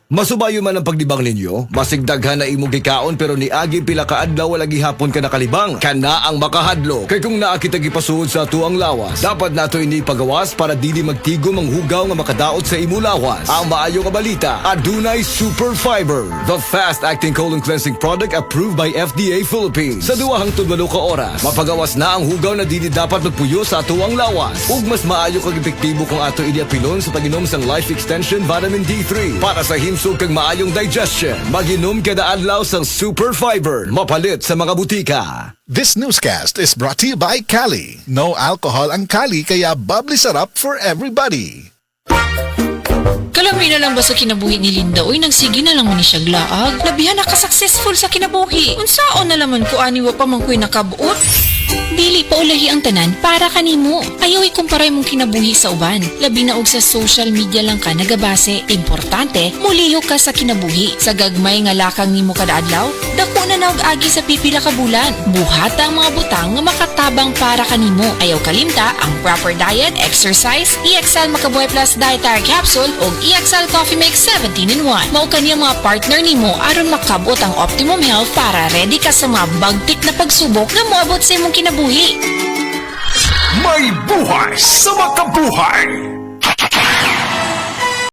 Masubayo man ang pagdibang ninyo, masigdaghan na imong gikaon pero niagi pila ka adlaw wala gihapon ka nakalibang. Kana ang makahadlo. Kay kung naa kita gipasuod sa tuang lawas, dapat nato ini pagawas para dili magtigom ang hugaw nga makadaot sa imo lawas. Ang maayo nga balita, adunay Super Fiber, the fast-acting colon cleansing product approved by FDA Philippines. Sa 2 hangtod 8 ka oras, mapagawas na ang hugaw na dili dapat magpuyo sa tuang lawas. Ug mas maayo kag epektibo kung ato iliapilon sa pag-inom sang Life Extension Vitamin D3 para sa himsog kag maayong digestion. Mag-inom kada adlaw sang Super Fiber, mapalit sa mga butika. This newscast is brought to you by Cali. No alcohol ang Cali kaya bubbly sarap for everybody. Kalamay na lang ba sa kinabuhi ni Linda? Uy, nagsige na lang man ni siya glaag. Labihan na ka-successful sa kinabuhi. Unsaon na laman ko aniwa pa man ko'y nakabuot? Dili pa ulahi ang tanan para kanimo. Ayaw ikumparay mong kinabuhi sa uban. Labi na og sa social media lang ka nagabase. Importante, muliho ka sa kinabuhi. Sa gagmay nga lakang nimo kada adlaw, dako na naog agi sa pipila ka bulan. Buhata ang mga butang nga makatabang para kanimo. Ayaw kalimta ang proper diet, exercise, EXL Makabuhay Plus Dietary Capsule ug EXL Coffee Mix 17-in-1. Mao kaniya mga partner nimo aron makabot ang optimum health para ready ka sa mga bagtik na pagsubok nga moabot sa imong kinabuhi. May buhay sa makabuhay!